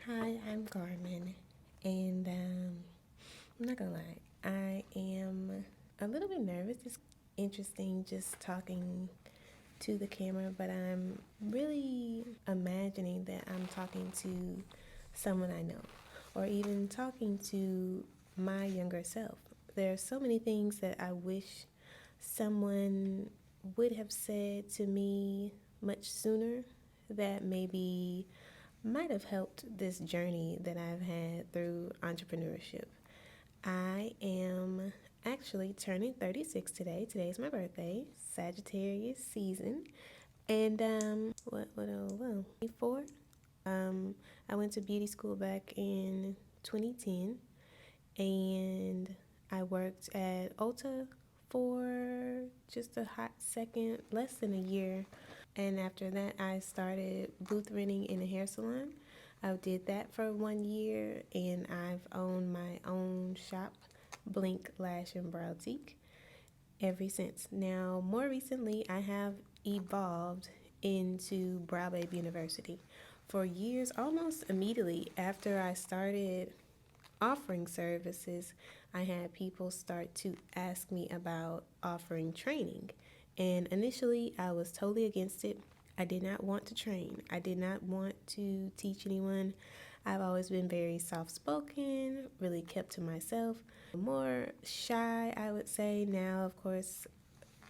Hi, I'm Carmen, and I'm not gonna lie, I am a little bit nervous. It's interesting just talking to the camera, but I'm really imagining that I'm talking to someone I know, or even talking to my younger self. There are so many things that I wish someone would have said to me much sooner that maybe might have helped this journey that I've had through entrepreneurship. I am actually turning 36 today. Today's my birthday, Sagittarius season. And before I went to beauty school back in 2010, and I worked at Ulta for just a hot second, less than a year. And after that, I started booth renting in a hair salon. I did that for 1 year, and I've owned my own shop, Blink Lash and Brow Boutique, ever since. Now, more recently, I have evolved into Brow Babe University. For years, almost immediately after I started offering services, I had people start to ask me about offering training. And initially, I was totally against it. I did not want to train, I did not want to teach anyone. I've always been very soft spoken, really kept to myself, more shy, I would say. Now, of course,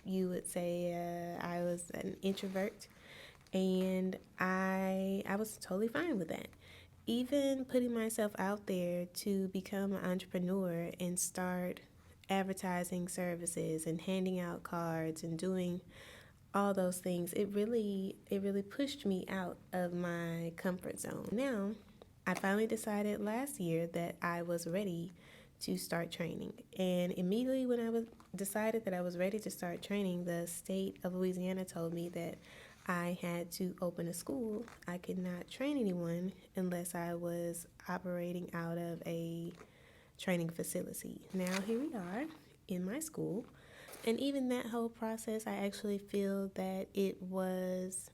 you would say I was an introvert, and I was totally fine with that. Even putting myself out there to become an entrepreneur and start advertising services and handing out cards and doing all those things, it really pushed me out of my comfort zone. Now, I finally decided last year that I was ready to start training. And immediately when decided that I was ready to start training, the state of Louisiana told me that I had to open a school. I could not train anyone unless I was operating out of a training facility. Now, here we are in my school. And even that whole process, I actually feel that it was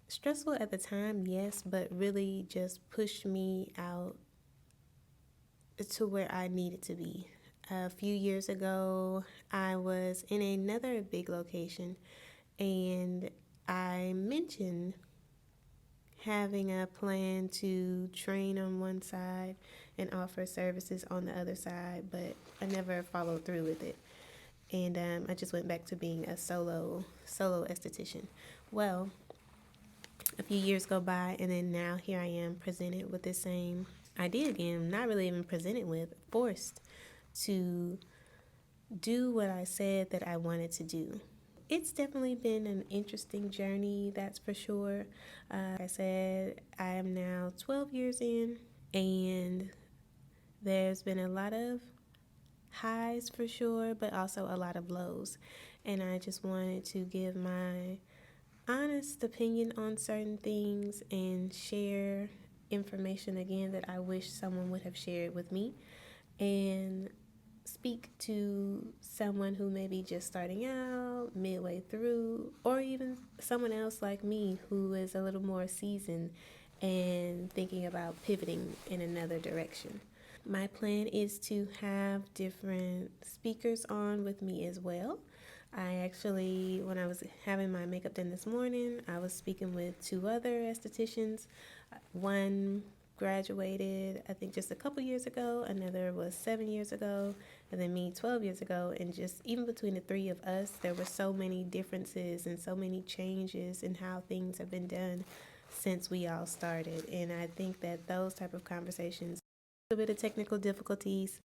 stressful at the time, yes, but really just pushed me out to where I needed to be. A few years ago, I was in another big location, and I mentioned having a plan to train on one side and offer services on the other side, but I never followed through with it. And I just went back to being a solo esthetician. Well, a few years go by, and then now here I am presented with the same idea again. Not really even presented with, forced to do what I said that I wanted to do. It's definitely been an interesting journey, that's for sure. Like I said, I am now 12 years in, and there's been a lot of highs for sure, but also a lot of lows. And I just wanted to give my honest opinion on certain things and share information again that I wish someone would have shared with me, and speak to someone who may be just starting out, midway through, or even someone else like me who is a little more seasoned and thinking about pivoting in another direction. My plan is to have different speakers on with me as well. I actually, when I was having my makeup done this morning, I was speaking with two other estheticians. One graduated, I think, just a couple years ago, another was 7 years ago, and then me 12 years ago. And just even between the three of us, there were so many differences and so many changes in how things have been done since we all started. And I think that those type of conversations, a bit of technical difficulties,